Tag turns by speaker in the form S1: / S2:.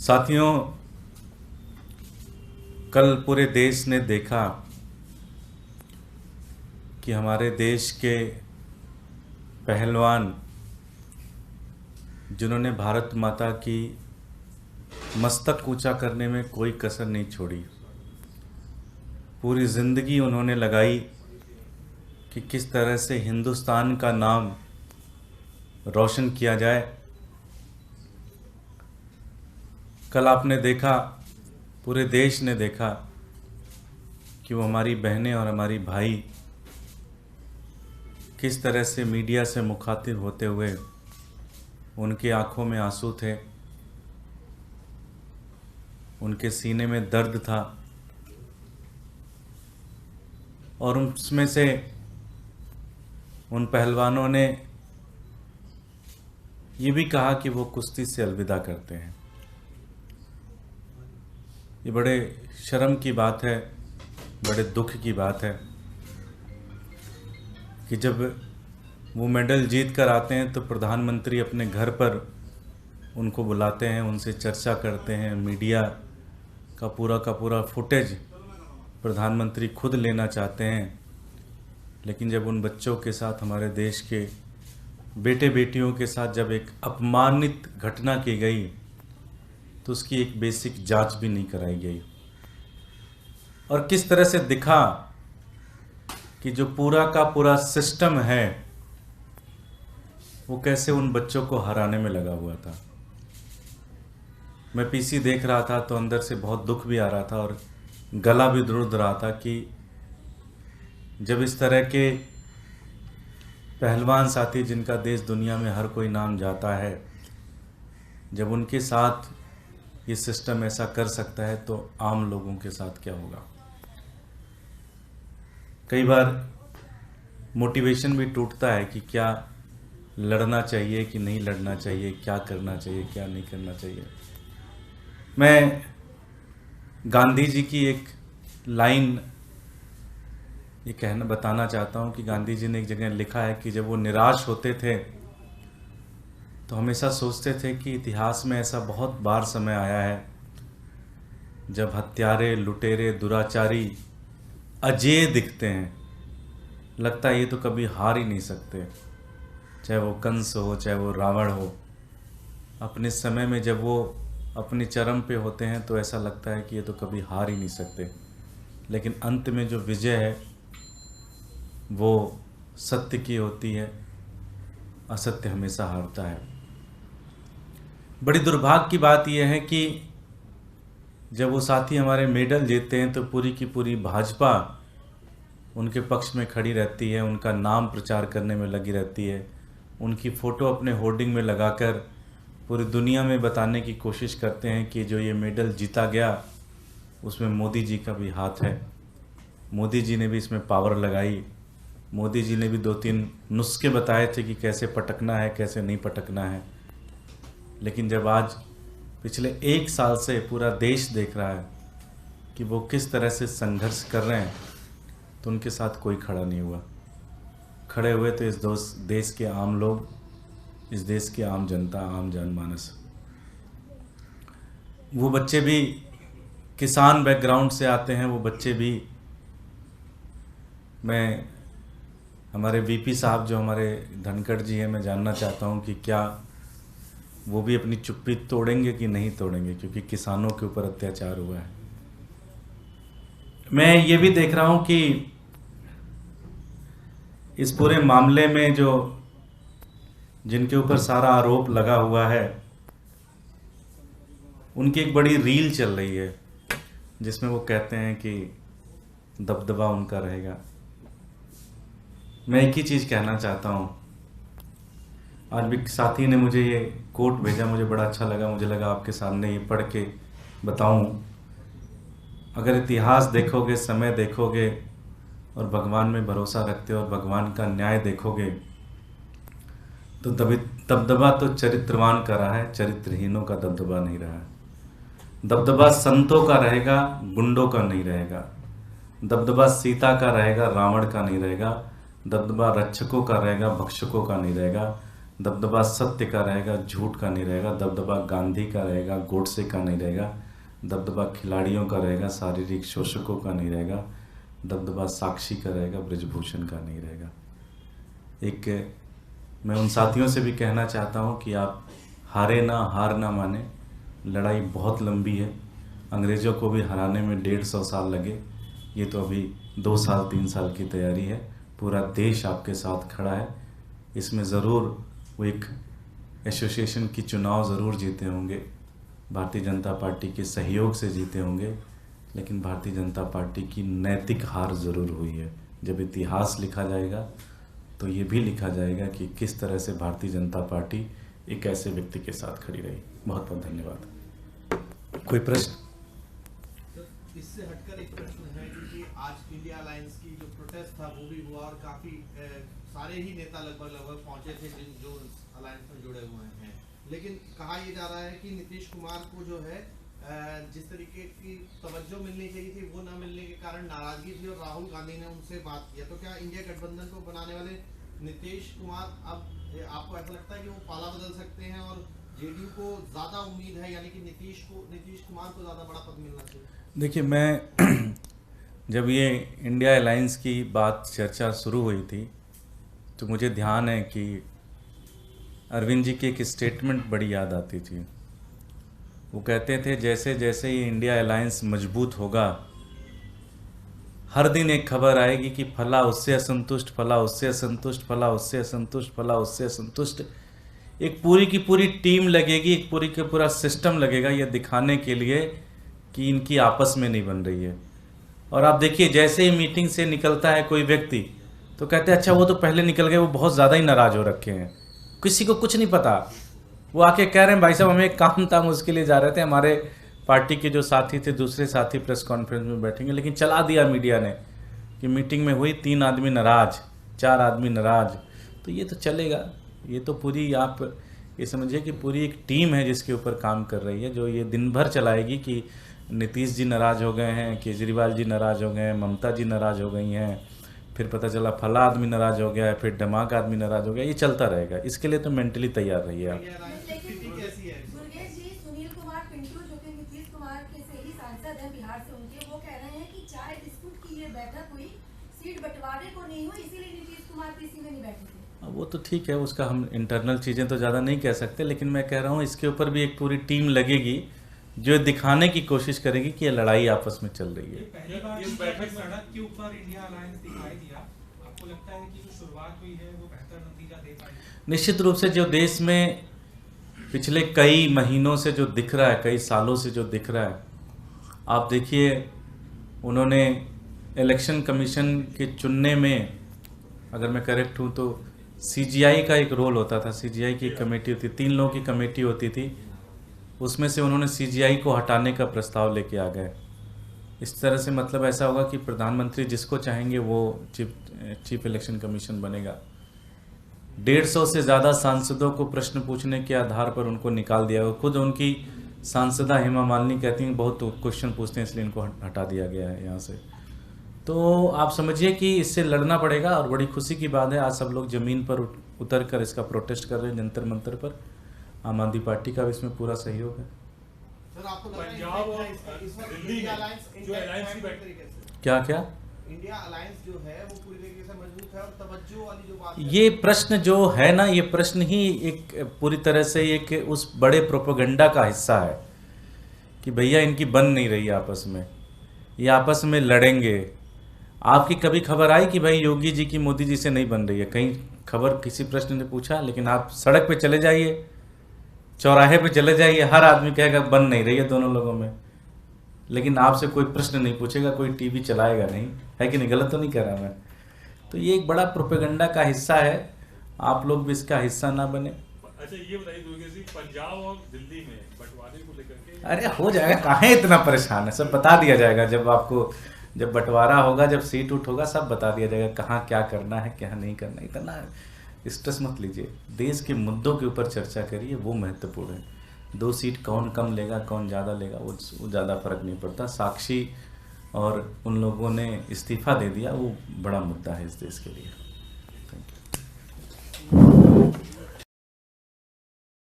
S1: साथियों, कल पूरे देश ने देखा कि हमारे देश के पहलवान जिन्होंने भारत माता की मस्तक ऊंचा करने में कोई कसर नहीं छोड़ी, पूरी ज़िंदगी उन्होंने लगाई कि किस तरह से हिंदुस्तान का नाम रोशन किया जाए। कल आपने देखा, पूरे देश ने देखा कि वो हमारी बहनें और हमारी भाई किस तरह से मीडिया से मुखातिब होते हुए उनकी आंखों में आंसू थे, उनके सीने में दर्द था और उसमें से उन पहलवानों ने ये भी कहा कि वो कुश्ती से अलविदा करते हैं। ये बड़े शर्म की बात है, बड़े दुख की बात है कि जब वो मेडल जीत कर आते हैं तो प्रधानमंत्री अपने घर पर उनको बुलाते हैं, उनसे चर्चा करते हैं। मीडिया का पूरा फुटेज प्रधानमंत्री खुद लेना चाहते हैं, लेकिन जब उन बच्चों के साथ, हमारे देश के बेटे बेटियों के साथ जब एक अपमानित घटना की गई तो उसकी एक बेसिक जांच भी नहीं कराई गई। और किस तरह से दिखा कि जो पूरा का पूरा सिस्टम है वो कैसे उन बच्चों को हराने में लगा हुआ था। मैं पीसी देख रहा था तो अंदर से बहुत दुख भी आ रहा था और गला भी रुध रहा था कि जब इस तरह के पहलवान साथी, जिनका देश दुनिया में हर कोई नाम जाता है, जब उनके साथ ये सिस्टम ऐसा कर सकता है तो आम लोगों के साथ क्या होगा। कई बार मोटिवेशन भी टूटता है कि क्या लड़ना चाहिए कि नहीं लड़ना चाहिए, क्या करना चाहिए क्या नहीं करना चाहिए। मैं गांधी जी की एक लाइन ये बताना चाहता हूँ कि गांधी जी ने एक जगह लिखा है कि जब वो निराश होते थे तो हमेशा सोचते थे कि इतिहास में ऐसा बहुत बार समय आया है जब हत्यारे, लुटेरे, दुराचारी अजेय दिखते हैं, लगता है ये तो कभी हार ही नहीं सकते। चाहे वो कंस हो, चाहे वो रावण हो, अपने समय में जब वो अपने चरम पे होते हैं तो ऐसा लगता है कि ये तो कभी हार ही नहीं सकते, लेकिन अंत में जो विजय है वो सत्य की होती है, असत्य हमेशा हारता है। बड़ी दुर्भाग्य की बात यह है कि जब वो साथी हमारे मेडल जीतते हैं तो पूरी की पूरी भाजपा उनके पक्ष में खड़ी रहती है, उनका नाम प्रचार करने में लगी रहती है, उनकी फ़ोटो अपने होर्डिंग में लगाकर पूरी दुनिया में बताने की कोशिश करते हैं कि जो ये मेडल जीता गया उसमें मोदी जी का भी हाथ है, मोदी जी ने भी इसमें पावर लगाई, मोदी जी ने भी 2-3 नुस्खे बताए थे कि कैसे पटकना है, कैसे नहीं पटकना है। लेकिन जब आज पिछले 1 साल से पूरा देश देख रहा है कि वो किस तरह से संघर्ष कर रहे हैं तो उनके साथ कोई खड़ा नहीं हुआ। खड़े हुए तो इस देश के आम लोग, इस देश की आम जनता, आम जनमानस। वो बच्चे भी किसान बैकग्राउंड से आते हैं, वो बच्चे भी, मैं हमारे वीपी साहब जो हमारे धनखड़ जी हैं, मैं जानना चाहता हूं कि क्या वो भी अपनी चुप्पी तोड़ेंगे कि नहीं तोड़ेंगे, क्योंकि किसानों के ऊपर अत्याचार हुआ है। मैं ये भी देख रहा हूं कि इस पूरे मामले में जो जिनके ऊपर सारा आरोप लगा हुआ है उनकी एक बड़ी रील चल रही है जिसमें वो कहते हैं कि दबदबा उनका रहेगा। मैं एक ही चीज़ कहना चाहता हूँ। आज भी साथी ने मुझे ये कोट भेजा, मुझे बड़ा अच्छा लगा, मुझे लगा आपके सामने ये पढ़ के बताऊँ। अगर इतिहास देखोगे, समय देखोगे और भगवान में भरोसा रखते हो और भगवान का न्याय देखोगे तो दबदबा तो चरित्रवान का रहा है, चरित्रहीनों का दबदबा नहीं रहा है। दबदबा संतों का रहेगा, गुंडों का नहीं रहेगा। दबदबा सीता का रहेगा, रावण का नहीं रहेगा। दबदबा रक्षकों का रहेगा, भक्षकों का नहीं रहेगा। दबदबा सत्य का रहेगा, झूठ का नहीं रहेगा। दबदबा गांधी का रहेगा, गोडसे का नहीं रहेगा। दबदबा खिलाड़ियों का रहेगा, शारीरिक शोषकों का नहीं रहेगा। दबदबा साक्षी का रहेगा, ब्रजभूषण का नहीं रहेगा। एक मैं उन साथियों से भी कहना चाहता हूं कि आप हारे ना, हार ना माने। लड़ाई बहुत लंबी है। अंग्रेज़ों को भी हराने में 150 साल लगे, ये तो अभी 2 साल 3 साल की तैयारी है। पूरा देश आपके साथ खड़ा है। इसमें ज़रूर वो एक एसोसिएशन की चुनाव ज़रूर जीते होंगे, भारतीय जनता पार्टी के सहयोग से जीते होंगे, लेकिन भारतीय जनता पार्टी की नैतिक हार ज़रूर हुई है। जब इतिहास लिखा जाएगा तो ये भी लिखा जाएगा कि किस तरह से भारतीय जनता पार्टी एक ऐसे व्यक्ति के साथ खड़ी रही। बहुत बहुत धन्यवाद। कोई प्रश्न?
S2: इससे हटकर एक प्रश्न है कि आज इंडिया अलायंस की जो प्रोटेस्ट था वो भी हुआ और काफी सारे ही नेता लगभग पहुंचे थे जो अलायंस में जुड़े हुए हैं, लेकिन कहा यह जा रहा है कि नीतीश कुमार को जो है जिस तरीके की तवज्जो मिलनी चाहिए थी वो न मिलने के कारण नाराजगी थी और राहुल गांधी ने उनसे बात किया। तो क्या इंडिया गठबंधन को बनाने वाले नीतीश कुमार अब आपको ऐसा लगता है कि वो पाला बदल सकते हैं और जेडीयू को ज्यादा उम्मीद है, यानी कि नीतीश कुमार को ज्यादा बड़ा पद मिलना चाहिए?
S1: देखिए, मैं जब ये इंडिया अलायंस की बात चर्चा शुरू हुई थी तो मुझे ध्यान है कि अरविंद जी की एक स्टेटमेंट बड़ी याद आती थी। वो कहते थे जैसे जैसे ये इंडिया अलायंस मजबूत होगा, हर दिन एक खबर आएगी कि फला उससे असंतुष्ट, फला उससे असंतुष्ट, फला उससे असंतुष्ट, फला उससे असंतुष्ट। एक पूरी की पूरी टीम लगेगी, एक पूरी का पूरा सिस्टम लगेगा ये दिखाने के लिए कि इनकी आपस में नहीं बन रही है। और आप देखिए, जैसे ही मीटिंग से निकलता है कोई व्यक्ति तो कहते हैं अच्छा वो तो पहले निकल गए, वो बहुत ज़्यादा ही नाराज़ हो रखे हैं, किसी को कुछ नहीं पता। वो आके कह रहे हैं भाई साहब हमें एक काम था, हम उसके लिए जा रहे थे, हमारे पार्टी के जो साथी थे, दूसरे साथी प्रेस कॉन्फ्रेंस में बैठेंगे, लेकिन चला दिया मीडिया ने कि मीटिंग में हुई 3 आदमी नाराज, 4 आदमी नाराज। तो ये तो चलेगा, ये तो पूरी आप ये समझिए कि पूरी एक टीम है जिसके ऊपर काम कर रही है, जो ये दिन भर चलाएगी कि नीतीश जी नाराज़ हो गए हैं, केजरीवाल जी नाराज़ हो गए हैं, ममता जी नाराज़ हो गई हैं, फिर पता चला फला आदमी नाराज़ हो गया है, फिर धमाक आदमी नाराज़ हो गया। ये चलता रहेगा, इसके लिए तो मेंटली तैयार रहिए आप।
S3: सुनील कुमार पिंटू जो कि नीतीश कुमार के से ही सांसद हैं बिहार से, उनके वो कह रहे हैं कि चाय बिस्कुट की ये बैठक हुई, सीट बंटवारे को नहीं हुई, इसीलिए नीतीश कुमार पीसी में नहीं बैठे थे।
S1: वो तो ठीक है, उसका हम इंटरनल चीज़ें तो ज़्यादा नहीं कह सकते, लेकिन मैं कह रहा हूँ इसके ऊपर भी एक पूरी टीम लगेगी जो दिखाने की कोशिश करेगी कि ये लड़ाई आपस में चल रही है।
S4: पहली बार इस बैठक सड़क के ऊपर इंडिया अलायंस दिखाई दिया, आपको लगता है कि जो शुरुआत हुई है वो बेहतर नतीजा दे पाएगी?
S1: निश्चित रूप से जो देश में पिछले कई महीनों से जो दिख रहा है, कई सालों से जो दिख रहा है, आप देखिए उन्होंने इलेक्शन कमीशन के चुनने में, अगर मैं करेक्ट हूँ तो सीजीआई का एक रोल होता था, सीजीआई की कमेटी होती, 3 लोगों की कमेटी होती थी, उसमें से उन्होंने सीजीआई को हटाने का प्रस्ताव लेके आ गए। इस तरह से मतलब ऐसा होगा कि प्रधानमंत्री जिसको चाहेंगे वो चीफ इलेक्शन कमीशन बनेगा। 150 से ज़्यादा सांसदों को प्रश्न पूछने के आधार पर उनको निकाल दिया गया। खुद उनकी सांसदा हेमा मालिनी कहती हैं बहुत क्वेश्चन पूछते हैं, इसलिए इनको हटा दिया गया है यहाँ से। तो आप समझिए कि इससे लड़ना पड़ेगा और बड़ी खुशी की बात है आज सब लोग ज़मीन पर उतर कर इसका प्रोटेस्ट कर रहे हैं जंतर मंतर पर। आम आदमी पार्टी का भी इसमें पूरा सहयोग है।
S2: सर आपको
S4: पंजाब और दिल्ली में जो अलायंस की बैठक,
S1: क्या क्या
S2: इंडिया अलायंस जो है वो पूरी तरीके से मजबूत है और तवज्जो वाली जो बात
S1: ये प्रश्न जो है ना, ये प्रश्न ही एक पूरी तरह से एक उस बड़े प्रोपेगेंडा का हिस्सा है कि भैया इनकी बन नहीं रही आपस में, ये आपस में लड़ेंगे। आपकी कभी खबर आई कि भाई योगी जी की मोदी जी से नहीं बन रही है? कहीं खबर किसी प्रश्न ने पूछा? लेकिन आप सड़क पे चले जाइए, चौराहे पे चले जाइए, हर आदमी कहेगा बन नहीं रही है दोनों लोगों में, लेकिन आपसे कोई प्रश्न नहीं पूछेगा, कोई टीवी चलाएगा नहीं, है कि नहीं? गलत तो नहीं कह रहा मैं? तो ये एक बड़ा प्रोपेगेंडा का हिस्सा है, आप लोग भी इसका हिस्सा ना बने।
S4: अच्छा ये बताइए दुर्गेश जी, पंजाब और दिल्ली में बंटवारे को लेकर के?
S1: अरे हो जाएगा, काहे इतना परेशान है, सब बता दिया जाएगा। जब बंटवारा होगा, जब सीट उठ होगा, सब बता दिया जाएगा कहाँ क्या करना है क्या नहीं करना। इतना स्ट्रेस मत लीजिए, देश के मुद्दों के ऊपर चर्चा करिए, वो महत्वपूर्ण है। 2 सीट कौन कम लेगा कौन ज़्यादा लेगा वो ज़्यादा फर्क नहीं पड़ता। साक्षी और उन लोगों ने इस्तीफा दे दिया, वो बड़ा मुद्दा है इस देश के लिए। Thank you.